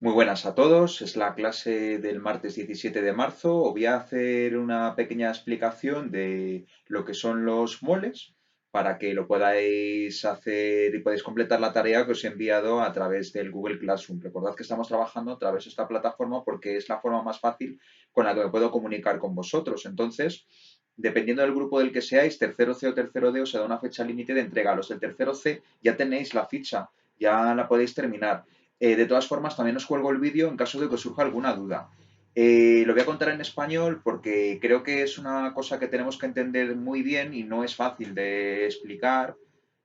Muy buenas a todos, es la clase del martes 17 de marzo. Os voy a hacer una pequeña explicación de lo que son los moles para que lo podáis hacer y podáis completar la tarea que os he enviado a través del Google Classroom. Recordad que estamos trabajando a través de esta plataforma porque es la forma más fácil con la que me puedo comunicar con vosotros. Entonces, dependiendo del grupo del que seáis, tercero C o tercero D, os da una fecha límite de entrega. Los del tercero C ya tenéis la ficha, ya la podéis terminar. De todas formas, también os cuelgo el vídeo en caso de que os surja alguna duda. Lo voy a contar en español porque creo que es una cosa que tenemos que entender muy bien y no es fácil de explicar.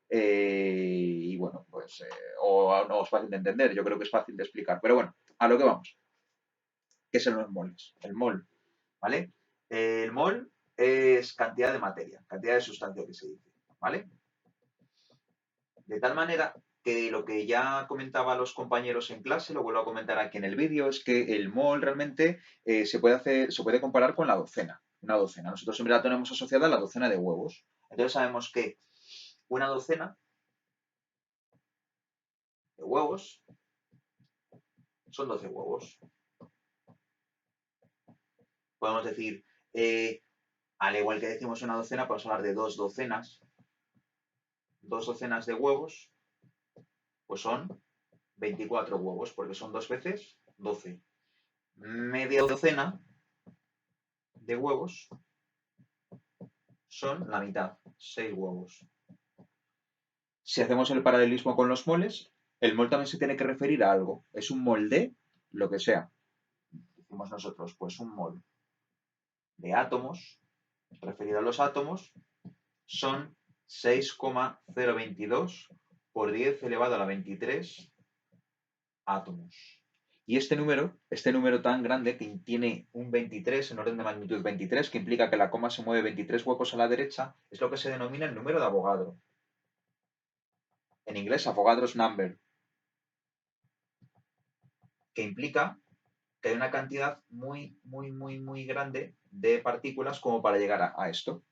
Y bueno, pues, o no es fácil de entender, yo creo que es fácil de explicar. Pero bueno, a lo que vamos. ¿Qué son los moles? El mol, ¿vale? El mol es cantidad de materia, cantidad de sustancia que se dice, ¿vale? De tal manera que lo que ya comentaba a los compañeros en clase, lo vuelvo a comentar aquí en el vídeo, es que el mol realmente se puede comparar con la docena, una docena. Nosotros siempre la tenemos asociada a la docena de huevos. Entonces sabemos que una docena de huevos son 12 huevos. Podemos decir, al igual que decimos una docena, podemos hablar de dos docenas de huevos, pues son 24 huevos, porque son dos veces 12. Media docena de huevos son la mitad, 6 huevos. Si hacemos el paralelismo con los moles, el mol también se tiene que referir a algo. Es un mol de lo que sea. Decimos nosotros, pues un mol de átomos, referido a los átomos, son 6,022 por 10 elevado a la 23 átomos. Y este número tan grande que tiene un 23 en orden de magnitud 23, que implica que la coma se mueve 23 huecos a la derecha, es lo que se denomina el número de Avogadro. En inglés, Avogadro's number, que implica que hay una cantidad muy grande de partículas como para llegar a esto.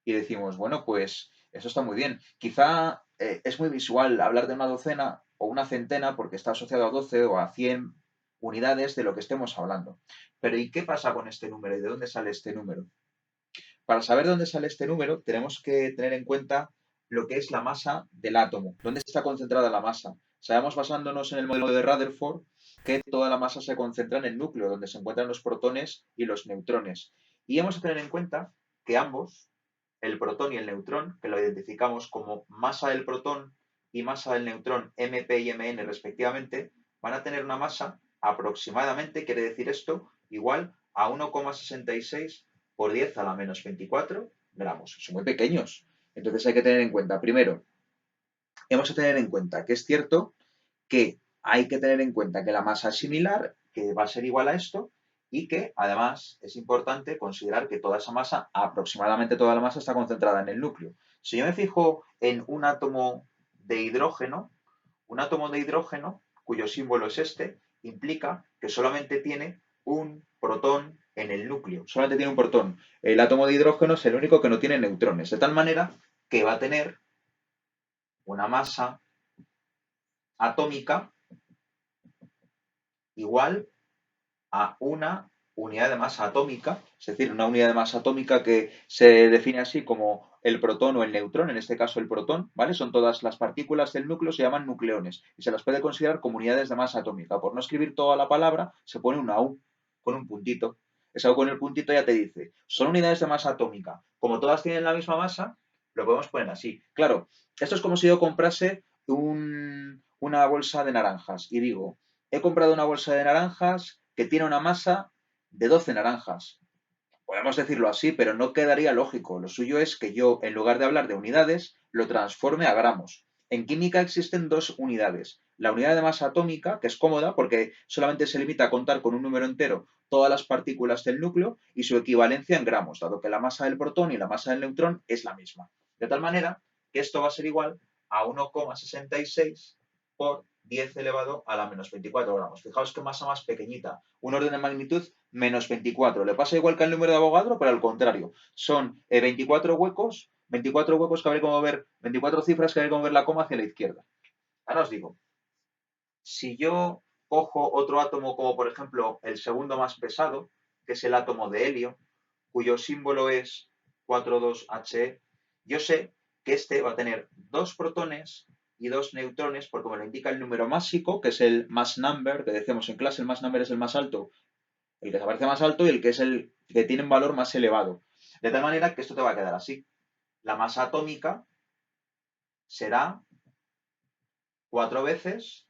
Y decimos, bueno, pues eso está muy bien. Quizá es muy visual hablar de una docena o una centena porque está asociado a 12 o a 100 unidades de lo que estemos hablando. Pero ¿y qué pasa con este número y de dónde sale este número? Para saber de dónde sale este número, tenemos que tener en cuenta lo que es la masa del átomo. ¿Dónde está concentrada la masa? Sabemos, basándonos en el modelo de Rutherford, que toda la masa se concentra en el núcleo, donde se encuentran los protones y los neutrones. Y hemos de tener en cuenta que ambos, el protón y el neutrón, que lo identificamos como masa del protón y masa del neutrón MP y MN respectivamente, van a tener una masa aproximadamente, quiere decir esto, igual a 1,66 por 10 a la menos 24 gramos. Son muy pequeños. Entonces hay que tener en cuenta, primero, hemos de tener en cuenta que es cierto que hay que tener en cuenta que la masa es similar, que va a ser igual a esto, y que además es importante considerar que toda esa masa, aproximadamente toda la masa, está concentrada en el núcleo. Si yo me fijo en un átomo de hidrógeno, cuyo símbolo es este, implica que solamente tiene un protón en el núcleo, solamente tiene un protón. El átomo de hidrógeno es el único que no tiene neutrones, de tal manera que va a tener una masa atómica igual a una unidad de masa atómica, es decir, una unidad de masa atómica que se define así como el protón o el neutrón, en este caso el protón, ¿vale? Son todas las partículas del núcleo, se llaman nucleones y se las puede considerar como unidades de masa atómica. Por no escribir toda la palabra, se pone una U con un puntito. Esa U con el puntito ya te dice, son unidades de masa atómica. Como todas tienen la misma masa, lo podemos poner así. Claro, esto es como si yo comprase una bolsa de naranjas y digo, he comprado una bolsa de naranjas que tiene una masa de 12 naranjas. Podemos decirlo así, pero no quedaría lógico. Lo suyo es que yo, en lugar de hablar de unidades, lo transforme a gramos. En química existen dos unidades. La unidad de masa atómica, que es cómoda porque solamente se limita a contar con un número entero todas las partículas del núcleo y su equivalencia en gramos, dado que la masa del protón y la masa del neutrón es la misma. De tal manera que esto va a ser igual a 1,66 por 10 elevado a la menos 24 gramos. Fijaos qué masa más pequeñita. Un orden de magnitud menos 24. Le pasa igual que al número de Avogadro, pero al contrario. Son 24 huecos que habría que mover, 24 cifras que habría que mover la coma hacia la izquierda. Ahora os digo, si yo cojo otro átomo como por ejemplo el segundo más pesado, que es el átomo de helio, cuyo símbolo es 42He, yo sé que este va a tener 2 protones y 2 neutrones, porque me lo indica el número másico, que es el mass number, que decíamos en clase, el mass number es el más alto, el que se aparece más alto y el que es el que tiene un valor más elevado. De tal manera que esto te va a quedar así. La masa atómica será 4 veces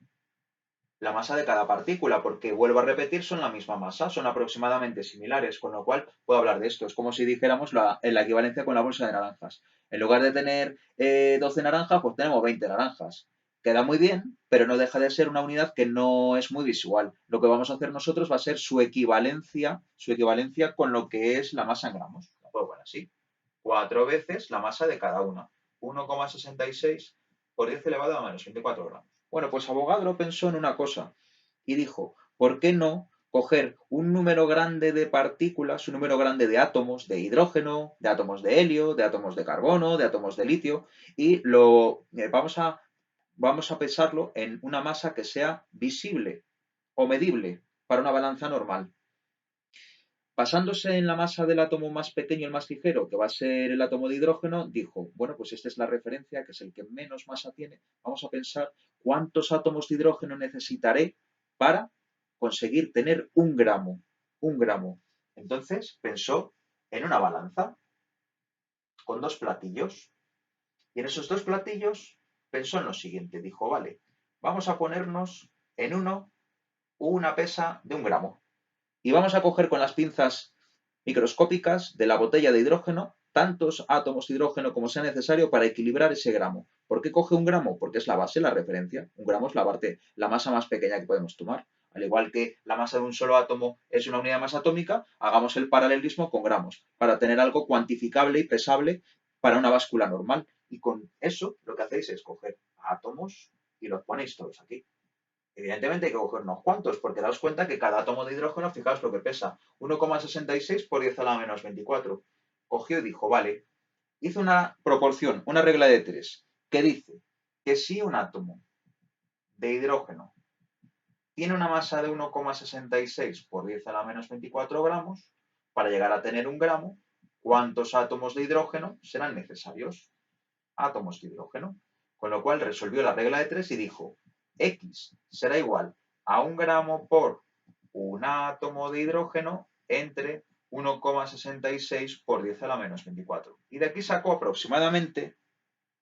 la masa de cada partícula, porque vuelvo a repetir, son la misma masa, son aproximadamente similares, con lo cual puedo hablar de esto. Es como si dijéramos en la equivalencia con la bolsa de naranjas. En lugar de tener 12 naranjas, pues tenemos 20 naranjas. Queda muy bien, pero no deja de ser una unidad que no es muy visual. Lo que vamos a hacer nosotros va a ser su equivalencia con lo que es la masa en gramos. La puedo poner así. 4 veces la masa de cada una. 1,66 por 10 elevado a menos 24 gramos. Bueno, pues Avogadro pensó en una cosa y dijo, ¿por qué no coger un número grande de partículas, un número grande de átomos de hidrógeno, de átomos de helio, de átomos de carbono, de átomos de litio, y vamos a pesarlo en una masa que sea visible o medible para una balanza normal? Basándose en la masa del átomo más pequeño, el más ligero, que va a ser el átomo de hidrógeno, dijo, bueno, pues esta es la referencia, que es el que menos masa tiene. Vamos a pensar cuántos átomos de hidrógeno necesitaré para conseguir tener un gramo. Un gramo. Entonces pensó en una balanza con 2 platillos. Y en esos 2 platillos pensó en lo siguiente. Dijo, vale, vamos a ponernos en uno una pesa de 1 gramo. Y vamos a coger con las pinzas microscópicas de la botella de hidrógeno tantos átomos de hidrógeno como sea necesario para equilibrar ese gramo. ¿Por qué coge 1 gramo? Porque es la base, la referencia. 1 gramo es la masa más pequeña que podemos tomar. Al igual que la masa de un solo átomo es una unidad de masa atómica, hagamos el paralelismo con gramos, para tener algo cuantificable y pesable para una báscula normal. Y con eso lo que hacéis es coger átomos y los ponéis todos aquí. Evidentemente hay que coger unos cuantos, porque daos cuenta que cada átomo de hidrógeno, fijaos lo que pesa, 1,66 por 10 a la menos 24. Cogió y dijo, vale, hizo una proporción, una regla de 3, que dice que si un átomo de hidrógeno tiene una masa de 1,66 por 10 a la menos 24 gramos, para llegar a tener 1 gramo, ¿cuántos átomos de hidrógeno serán necesarios? Átomos de hidrógeno. Con lo cual resolvió la regla de 3 y dijo, X será igual a 1 gramo por un átomo de hidrógeno entre 1,66 por 10 a la menos 24. Y de aquí sacó aproximadamente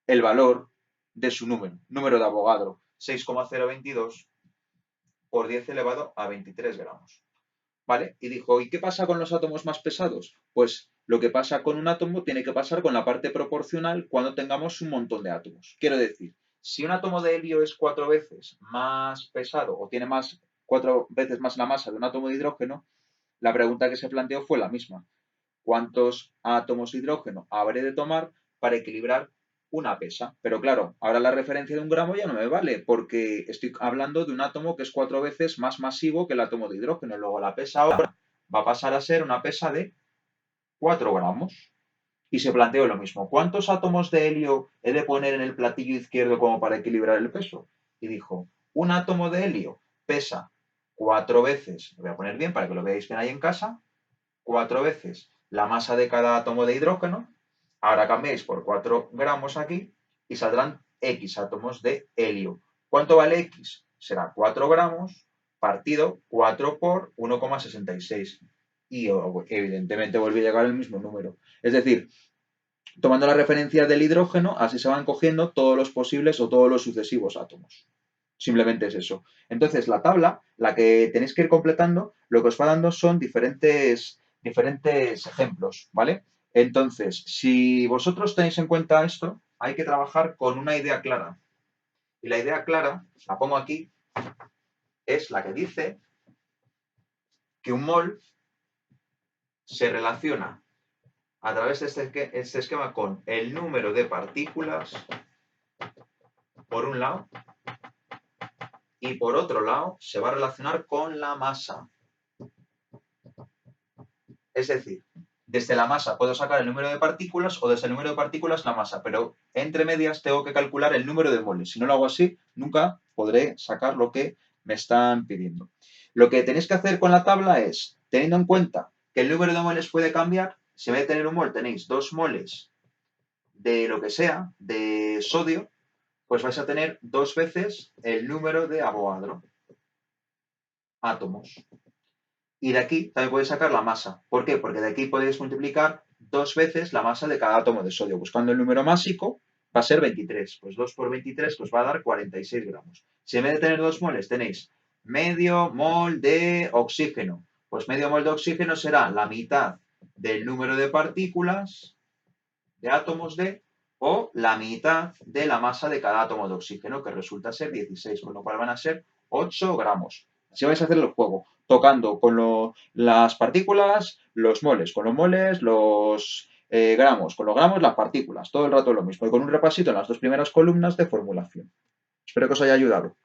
el valor de su número de Avogadro, 6,022 por 10 elevado a 23 gramos. ¿Vale? Y dijo, ¿y qué pasa con los átomos más pesados? Pues lo que pasa con un átomo tiene que pasar con la parte proporcional cuando tengamos un montón de átomos. Quiero decir, si un átomo de helio es 4 veces más pesado o tiene 4 veces más la masa de un átomo de hidrógeno, la pregunta que se planteó fue la misma. ¿Cuántos átomos de hidrógeno habré de tomar para equilibrar una pesa? Pero claro, ahora la referencia de 1 gramo ya no me vale, porque estoy hablando de un átomo que es 4 veces más masivo que el átomo de hidrógeno. Luego la pesa ahora va a pasar a ser una pesa de 4 gramos. Y se planteó lo mismo. ¿Cuántos átomos de helio he de poner en el platillo izquierdo como para equilibrar el peso? Y dijo, un átomo de helio pesa 4 veces, lo voy a poner bien para que lo veáis bien ahí en casa, 4 veces la masa de cada átomo de hidrógeno. Ahora cambiáis por 4 gramos aquí y saldrán X átomos de helio. ¿Cuánto vale X? Será 4 gramos partido 4 por 1,66. Y evidentemente vuelve a llegar el mismo número. Es decir, tomando la referencia del hidrógeno, así se van cogiendo todos los posibles o todos los sucesivos átomos. Simplemente es eso. Entonces, la tabla, la que tenéis que ir completando, lo que os va dando son diferentes ejemplos, ¿vale? Entonces, si vosotros tenéis en cuenta esto, hay que trabajar con una idea clara. Y la idea clara, la pongo aquí, es la que dice que un mol se relaciona a través de este esquema con el número de partículas, por un lado, y por otro lado se va a relacionar con la masa. Es decir, desde la masa puedo sacar el número de partículas o desde el número de partículas la masa, pero entre medias tengo que calcular el número de moles. Si no lo hago así, nunca podré sacar lo que me están pidiendo. Lo que tenéis que hacer con la tabla es, teniendo en cuenta que el número de moles puede cambiar, si en vez de tener un mol tenéis 2 moles de lo que sea, de sodio, pues vais a tener 2 veces el número de Avogadro, átomos. Y de aquí también podéis sacar la masa. ¿Por qué? Porque de aquí podéis multiplicar 2 veces la masa de cada átomo de sodio. Buscando el número másico, va a ser 23. Pues 2 por 23 os va a dar 46 gramos. Si en vez de tener 2 moles tenéis medio mol de oxígeno, pues medio mol de oxígeno será la mitad del número de partículas, de átomos de, o la mitad de la masa de cada átomo de oxígeno, que resulta ser 16, con lo cual van a ser 8 gramos. Así vais a hacer el juego, tocando con las partículas, los moles, con los moles, los gramos, con los gramos, las partículas, todo el rato lo mismo, y con un repasito en las 2 primeras columnas de formulación. Espero que os haya ayudado.